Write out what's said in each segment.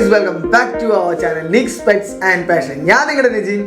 guys, welcome back to our channel Nick's Pets and Passion. ഞാൻ നിങ്ങളുടെ Nizhyn.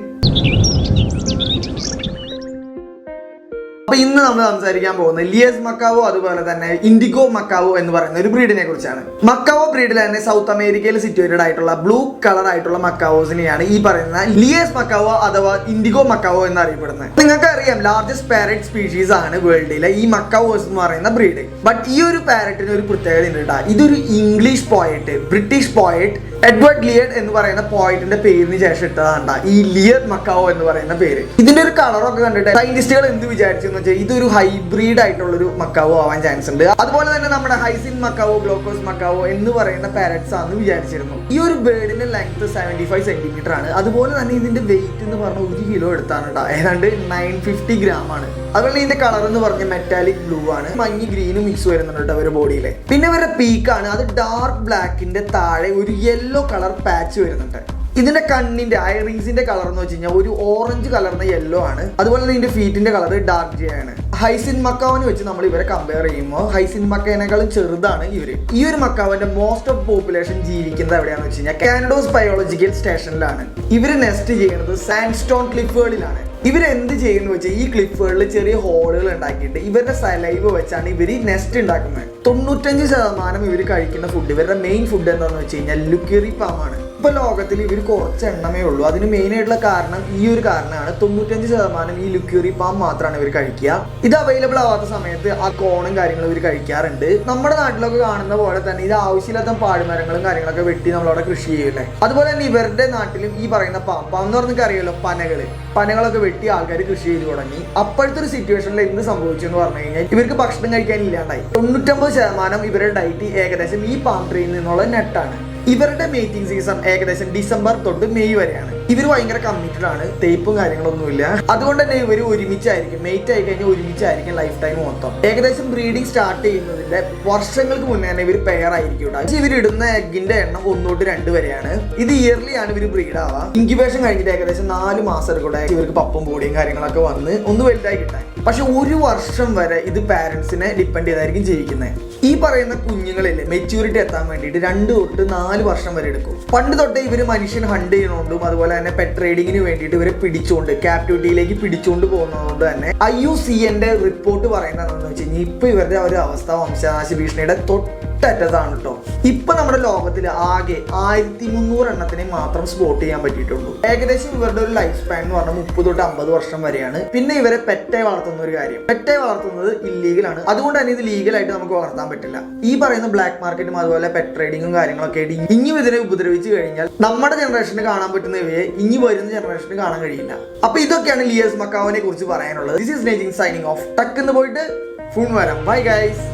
അപ്പോൾ ഇന്ന് നമ്മൾ സംസാരിക്കാൻ പോകുന്നത് ലിയസ് മക്കാവോ അതുപോലെ തന്നെ ഇൻഡിഗോ മക്കാവോ എന്ന് പറയുന്ന ഒരു ബ്രീഡിനെ കുറിച്ചാണ്. മക്കാവോ ബ്രീഡിൽ തന്നെ സൗത്ത് അമേരിക്കയിൽ സിറ്റുവേറ്റഡ് ആയിട്ടുള്ള ബ്ലൂ കളർ ആയിട്ടുള്ള മക്കാവോസിനെയാണ് ഈ പറയുന്ന ലിയസ് മക്കാവോ അഥവാ ഇൻഡിഗോ മക്കാവോ എന്ന് അറിയപ്പെടുന്നത്. നിങ്ങൾക്ക് അറിയാം, ലാർജസ്റ്റ് പാരറ്റ് സ്പീഷീസ് ആണ് വേൾഡിലെ ഈ മക്കാവോസ് എന്ന് പറയുന്ന ബ്രീഡ്. ബട്ട് ഈ ഒരു പാരറ്റിന് ഒരു പ്രത്യേകത ഉണ്ട്. ഇതൊരു English poet, British poet Edward Lear എന്ന് പറയുന്ന പോയിന്റിന്റെ പേരിന് ശേഷം ഇട്ടതാണ്ട ഈ ലിയസ് മക്കാവോ എന്ന് പറയുന്ന പേര്. ഇതിന്റെ ഒരു കളറൊക്കെ കണ്ടിട്ട് സയന്റിസ്റ്റുകൾ എന്ത് വിചാരിച്ചു എന്ന് വെച്ചാൽ ഇതൊരു ഹൈബ്രിഡ് ആയിട്ടുള്ള ഒരു മക്കാവോ ആവാൻ ചാൻസ് ഉണ്ട്. അതുപോലെ തന്നെ നമ്മുടെ ഹൈസിൻ മക്കാവോ, ഗ്ലോക്കോസ് മക്കാവോ എന്ന് പറയുന്ന പാരറ്റ്സ് ആണെന്ന് വിചാരിച്ചിരുന്നു. ഈ ഒരു ബേർഡിന്റെ ലെങ്ത് 75 സെന്റിമീറ്റർ ആണ്. അതുപോലെ തന്നെ ഇതിന്റെ വെയിറ്റ് എന്ന് പറഞ്ഞ 1 കിലോ എടുത്താണ്, ഏതാണ്ട് 950 ഗ്രാം ആണ്. അതുപോലെ ഇതിന്റെ കളർ എന്ന് പറഞ്ഞ മെറ്റാലിക് ബ്ലൂ ആണ്, മഞ്ഞ് ഗ്രീനും മിക്സ് വരുന്നുണ്ട് അവരുടെ ബോഡിയിലെ. പിന്നെ ഇവരുടെ പീക്കാണ്, അത് ഡാർക്ക് ബ്ലാക്കിന്റെ താഴെ ഒരു യെല്ലോ കളർ പാച്ച് വരുന്നുണ്ട്. ഇതിന്റെ കണ്ണിന്റെ ഐറിങ്സിന്റെ കളർ എന്ന് വെച്ച് കഴിഞ്ഞാൽ ഒരു ഓറഞ്ച് കളർന്ന യെല്ലോ ആണ്. അതുപോലെ തന്നെ ഇതിന്റെ ഫീറ്റിന്റെ കളർ ഡാർക്ക് ഗ്രേ ആണ്. ഹൈസിൻ മക്കാവിനെ വെച്ച് നമ്മൾ ഇവരെ കമ്പയർ ചെയ്യുമ്പോൾ ഹൈസിൻ മക്കാവിനേക്കാളും ചെറുതാണ് ഇവര്. ഈ ഒരു മക്കാവിന്റെ മോസ്റ്റ് ഓഫ് പോപ്പുലേഷൻ ജീവിക്കുന്നത് എവിടെയാണെന്ന് വെച്ച് കഴിഞ്ഞാൽ കാനഡോസ് ബയോളജിക്കൽ സ്റ്റേഷനിലാണ്. ഇവര് നെസ്റ്റ് ചെയ്യുന്നത് സാൻഡ്സ്റ്റോൺ ക്ലിഫുകളിലാണ്. ഇവരെന്ത് ചെയ്യുന്നു വെച്ചാൽ ഈ ക്ലിഫുകളിൽ ചെറിയ ഹോളുകൾ ഉണ്ടാക്കിയിട്ട് ഇവരുടെ സലൈവ് വെച്ചാണ് ഇവർ നെസ്റ്റ് ഉണ്ടാക്കുന്നത്. 95% ഇവർ കഴിക്കുന്ന ഫുഡ്, ഇവരുടെ മെയിൻ ഫുഡ് എന്താണെന്ന് വെച്ച് കഴിഞ്ഞാൽ ലുക്കേറി പാമാണ്. ഇപ്പൊ ലോകത്തിൽ ഇവർ കുറച്ച് എണ്ണമേ ഉള്ളൂ. അതിന് മെയിൻ ആയിട്ടുള്ള കാരണം ഈ ഒരു കാരണമാണ്. 95% ഈ ലുക്കേറി പാം മാത്രമാണ് ഇവർ കഴിക്കുക. ഇത് അവൈലബിൾ ആവാത്ത സമയത്ത് ആ കോണും കാര്യങ്ങളും ഇവർ കഴിക്കാറുണ്ട്. നമ്മുടെ നാട്ടിലൊക്കെ കാണുന്ന പോലെ തന്നെ ഇത് ആവശ്യമില്ലാത്ത പാഴ്മരങ്ങളും കാര്യങ്ങളൊക്കെ വെട്ടി നമ്മളവിടെ കൃഷി ചെയ്യൂലേ. അതുപോലെ തന്നെ ഇവരുടെ നാട്ടിലും ഈ പറയുന്ന പാം എന്ന് പറഞ്ഞൊക്കെ അറിയാലോ, പനകളൊക്കെ വെട്ടി ആൾക്കാർ കൃഷി ചെയ്തു തുടങ്ങി. അപ്പോഴത്തെ ഒരു സിറ്റുവേഷനിൽ എന്ത് സംഭവിച്ചു എന്ന് പറഞ്ഞു കഴിഞ്ഞാൽ ഇവർക്ക് ഭക്ഷണം കഴിക്കാൻ ഇല്ലാണ്ടായി. 99% ഇവരുടെ ഡയറ്റ് ഏകദേശം ഈ പാം ട്രീയിൽ നിന്നുള്ള നെറ്റാണ്. ഇവരുടെ മേറ്റിംഗ് സീസൺ ഏകദേശം ഡിസംബർ തൊട്ട് മെയ് വരെയാണ്. ഇവർ ഭയങ്കര കമ്മിറ്റഡ് ആണ്, തേപ്പും കാര്യങ്ങളൊന്നുമില്ല. അതുകൊണ്ട് തന്നെ ഇവർ ഒരുമിച്ചായിരിക്കും, മേറ്റ് ആയി കഴിഞ്ഞാൽ ഒരുമിച്ചായിരിക്കും ലൈഫ് ടൈം മൊത്തം. ഏകദേശം ബ്രീഡിംഗ് സ്റ്റാർട്ട് ചെയ്യുന്നതിന്റെ വർഷങ്ങൾക്ക് മുന്നേ തന്നെ ഇവർ പെയർ ആയിരിക്കും. ഇവർ ഇടുന്ന എഗ്ഗിന്റെ എണ്ണം 1 തൊട്ട് 2 വരെയാണ്. ഇത് ഇയർലി ആണ് ഇവർ ബ്രീഡ് ആവുക. ഇൻക്യുബേഷൻ കഴിഞ്ഞിട്ട് ഏകദേശം 4 മാസം കൂടെ ഇവർക്ക് പപ്പും പൊടിയും കാര്യങ്ങളൊക്കെ വന്ന് ഒന്ന് വലുതായി കിട്ടാൻ. പക്ഷെ 1 വർഷം വരെ ഇത് പാരന്റ്സിനെ ഡിപ്പെൻഡ് ചെയ്തായിരിക്കും ജീവിക്കുന്നത്. ഈ പറയുന്ന കുഞ്ഞുങ്ങളില്ലേ മെച്യൂരിറ്റി എത്താൻ വേണ്ടിയിട്ട് 2 തൊട്ട് 4 വർഷം വരെ എടുക്കും. പണ്ട് തൊട്ടേ ഇവർ മനുഷ്യൻ ഹണ്ട് ചെയ്യണോണ്ടും അതുപോലെ തന്നെ പെറ്റ് ട്രേഡിങ്ങിന് വേണ്ടിയിട്ട് ഇവരെ പിടിച്ചുകൊണ്ട് ക്യാപ്റ്റിവിറ്റിയിലേക്ക് പിടിച്ചുകൊണ്ട് പോകുന്നതുകൊണ്ട് തന്നെ IUCNന്റെ റിപ്പോർട്ട് പറയുന്നതെന്ന് വെച്ച് കഴിഞ്ഞാൽ ഇപ്പൊ ഇവരുടെ ഒരു അവസ്ഥ വംശനാശ ഭീഷണിയുടെ തൊട്ടറ്റത്താണ് കേട്ടോ. ഇപ്പൊ നമ്മുടെ ലോകത്തിൽ ആകെ 1300 എണ്ണത്തിനെ മാത്രം സ്പോട്ട് ചെയ്യാൻ പറ്റിയിട്ടുള്ളൂ. ഏകദേശം ഇവരുടെ ഒരു ലൈഫ് സ്പാൻ എന്ന് പറഞ്ഞാൽ 30 തൊട്ട് 50 വർഷം വരെയാണ്. പിന്നെ ഇവരെ പെറ്റായി വളർത്തുന്ന ഒരു കാര്യം, പെറ്റായി വളർത്തുന്നത് ഇല്ലീഗലാണ്. അതുകൊണ്ട് തന്നെ ഇത് ലീഗലായിട്ട് നമുക്ക് വളർത്താൻ പറ്റില്ല. ഈ പറയുന്ന ബ്ലാക്ക് മാർക്കറ്റും അതുപോലെ പെറ്റ് ട്രേഡിങ്ങും കാര്യങ്ങളൊക്കെ ഇനിയും ഇതിനെ ഉപദ്രവിച്ചു കഴിഞ്ഞാൽ നമ്മുടെ ജനറേഷന് കാണാൻ പറ്റുന്ന ഇവയെ ഇനി വരുന്ന ജനറേഷന് കാണാൻ കഴിയില്ല. അപ്പൊ ഇതൊക്കെയാണ് ലിയസ് മക്കാവിനെ കുറിച്ച് പറയാനുള്ളത്. ദിസ് ഈസ് നേജിങ് സൈനിങ് ഓഫ്. ടക്ക് എന്ന് പോയിട്ട് ഫുൺ വരാം. Bye guys.